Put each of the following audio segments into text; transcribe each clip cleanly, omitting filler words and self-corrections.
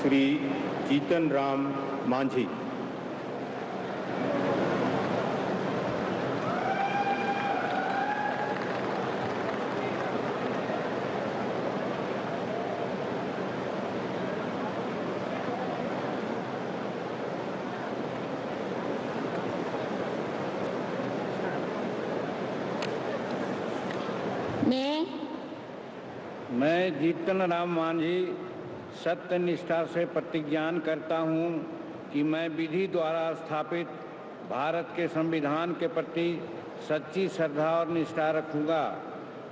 श्री जीतन राम मांझी। मैं जीतन राम मांझी सत्य निष्ठा से प्रतिज्ञान करता हूँ कि मैं विधि द्वारा स्थापित भारत के संविधान के प्रति सच्ची श्रद्धा और निष्ठा रखूँगा।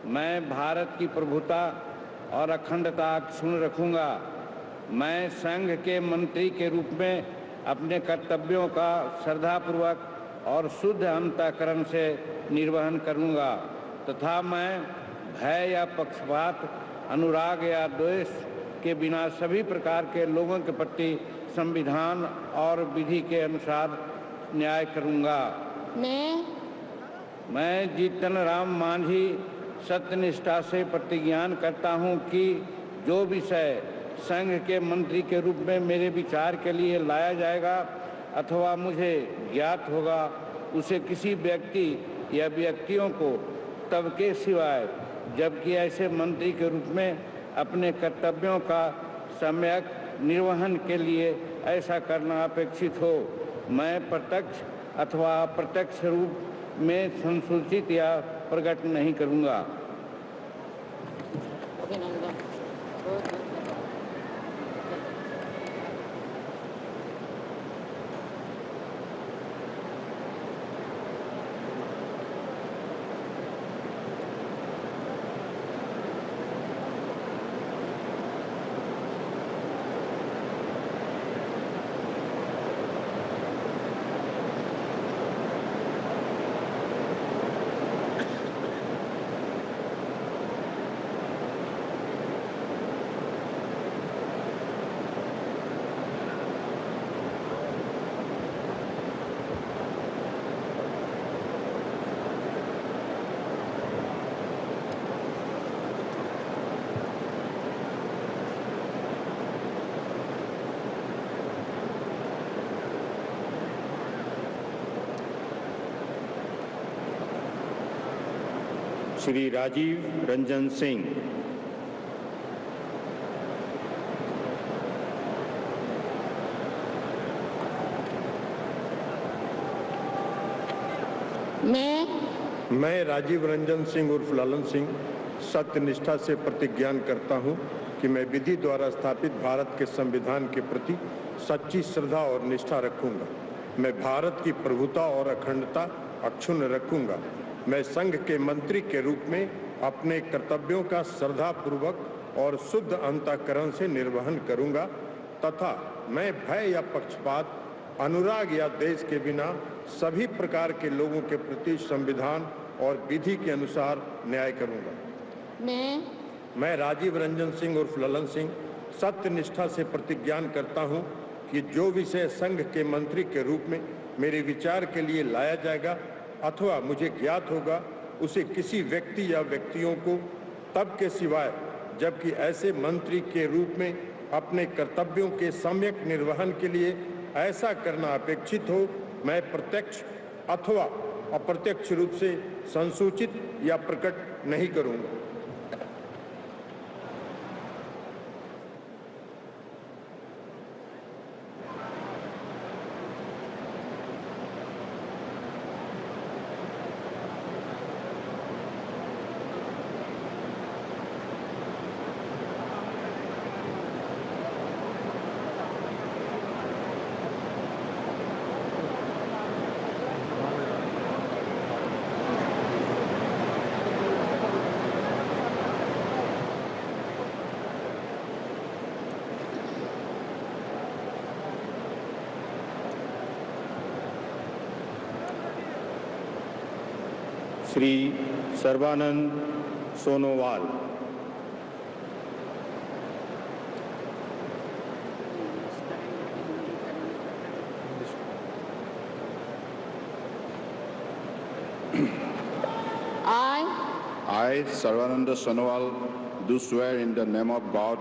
मैं भारत की प्रभुता और अखंडता अक्षुण्ण रखूँगा। मैं संघ के मंत्री के रूप में अपने कर्तव्यों का श्रद्धापूर्वक और शुद्ध अंतःकरण से निर्वहन करूँगा तथा मैं भय या पक्षपात, अनुराग या द्वेष के बिना सभी प्रकार के लोगों के प्रति संविधान और विधि के अनुसार न्याय करूँगा। मैं जीतन राम मांझी सत्यनिष्ठा से प्रतिज्ञान करता हूँ कि जो विषय संघ के मंत्री के रूप में मेरे विचार के लिए लाया जाएगा अथवा मुझे ज्ञात होगा, उसे किसी व्यक्ति या व्यक्तियों को तब के सिवाय जबकि ऐसे मंत्री के रूप में अपने कर्तव्यों का सम्यक निर्वहन के लिए ऐसा करना अपेक्षित हो, मैं प्रत्यक्ष अथवा अप्रत्यक्ष रूप में संसूचित या प्रकट नहीं करूँगा। श्री राजीव रंजन सिंह। मैं राजीव रंजन सिंह उर्फ लालन सिंह सत्यनिष्ठा से प्रतिज्ञान करता हूं कि मैं विधि द्वारा स्थापित भारत के संविधान के प्रति सच्ची श्रद्धा और निष्ठा रखूंगा। मैं भारत की प्रभुता और अखंडता अक्षुण्ण रखूंगा। मैं संघ के मंत्री के रूप में अपने कर्तव्यों का श्रद्धापूर्वक और शुद्ध अंतःकरण से निर्वहन करूंगा तथा मैं भय या पक्षपात, अनुराग या देश के बिना सभी प्रकार के लोगों के प्रति संविधान और विधि के अनुसार न्याय करूंगा। मैं राजीव रंजन सिंह उर्फ ललन सिंह सत्यनिष्ठा से प्रतिज्ञान करता हूं कि जो विषय संघ के मंत्री के रूप में मेरे विचार के लिए लाया जाएगा अथवा मुझे ज्ञात होगा, उसे किसी व्यक्ति या व्यक्तियों को तब के सिवाय जबकि ऐसे मंत्री के रूप में अपने कर्तव्यों के सम्यक निर्वहन के लिए ऐसा करना अपेक्षित हो, मैं प्रत्यक्ष अथवा अप्रत्यक्ष रूप से संसूचित या प्रकट नहीं करूंगा। Shri Sarbananda Sonowal. I, Sarvananda Sonowal, do swear in the name of God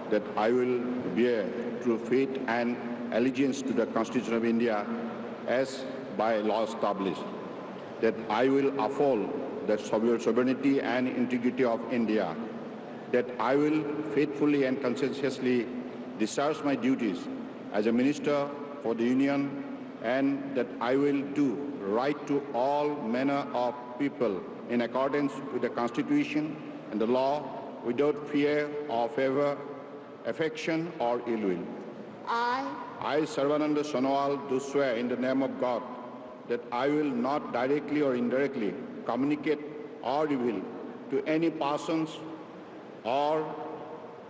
that I will bear true faith and allegiance to the Constitution of India as by law established, that I will uphold the sovereignty and integrity of India, that I will faithfully and conscientiously discharge my duties as a Minister for the Union, and that I will do right to all manner of people in accordance with the Constitution and the law, without fear or favor, affection or ill will. I, Sarvananda Sonowal, do swear in the name of God that I will not directly or indirectly communicate or reveal to any persons or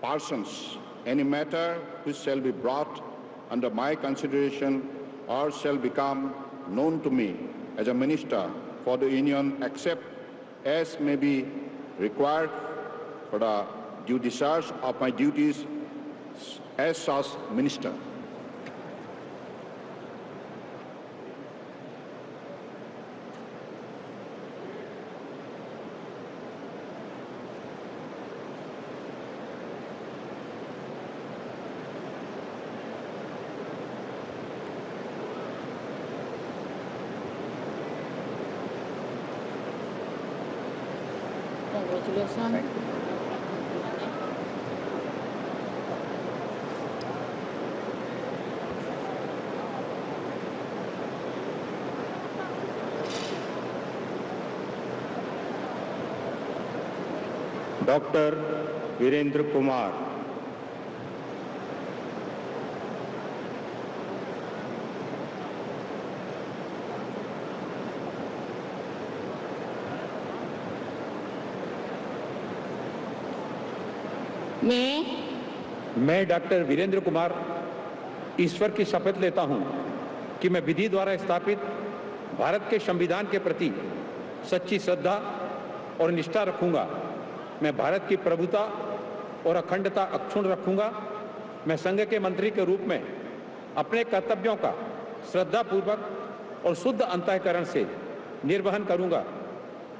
persons any matter which shall be brought under my consideration or shall become known to me as a Minister for the Union, except as may be required for the due discharge of my duties as such Minister. Congratulations. Doctor Virendra Kumar, मैं doctor Virendra Kumar ईश्वर की शपथ लेता हूं कि मैं विधि द्वारा स्थापित भारत के संविधान के प्रति सच्ची श्रद्धा और निष्ठा रखूंगा। मैं भारत की प्रभुता और अखंडता अक्षुण्ण रखूंगा। मैं संघ के मंत्री के रूप में अपने कर्तव्यों का श्रद्धापूर्वक और शुद्ध अंतःकरण से निर्वहन करूंगा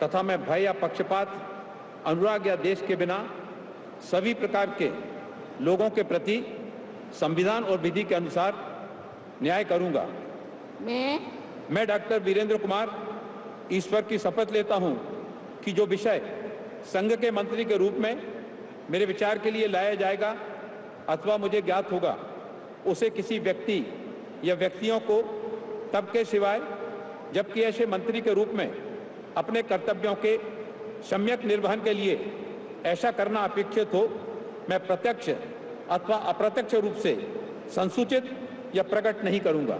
तथा मैं भय या पक्षपात, अनुराग या देश के बिना सभी प्रकार के लोगों के प्रति संविधान और विधि के अनुसार न्याय करूंगा। मैं डॉक्टर वीरेंद्र कुमार ईश्वर की शपथ लेता हूं कि जो विषय संघ के मंत्री के रूप में मेरे विचार के लिए लाया जाएगा अथवा मुझे ज्ञात होगा, उसे किसी व्यक्ति या व्यक्तियों को तब के सिवाय जबकि ऐसे मंत्री के रूप में अपने कर्तव्यों के सम्यक निर्वहन के लिए ऐसा करना अपेक्षित हो, मैं प्रत्यक्ष अथवा अप्रत्यक्ष रूप से संसूचित या प्रकट नहीं करूंगा।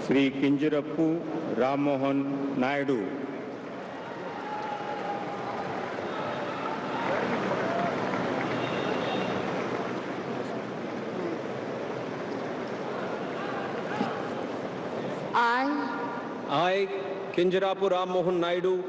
Shri किंजरप्पू Ram Mohan Naidu, I, Kinjarapu Ram Mohan Naidu,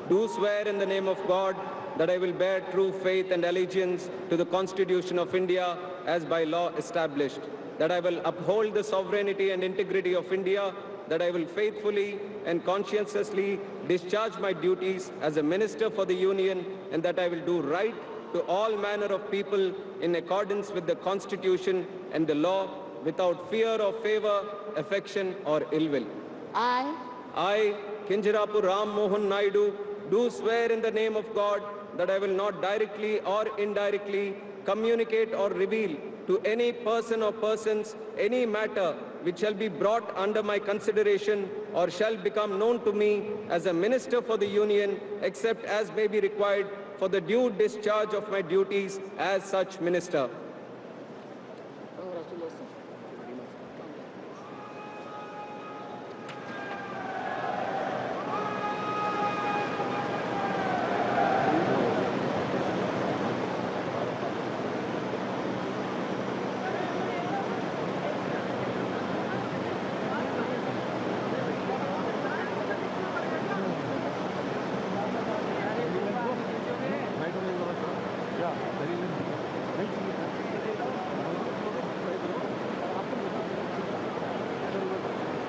do swear in the name of God that I will bear true faith and allegiance to the Constitution of India as by law established, that I will uphold the sovereignty and integrity of India, that I will faithfully and conscientiously discharge my duties as a Minister for the Union, and that I will do right to all manner of people in accordance with the Constitution and the law, without fear or favor, affection or ill will. I, Kinjarapu Ram Mohan Naidu, do swear in the name of God that I will not directly or indirectly communicate or reveal to any person or persons any matter which shall be brought under my consideration or shall become known to me as a Minister for the Union, except as may be required for the due discharge of my duties as such Minister.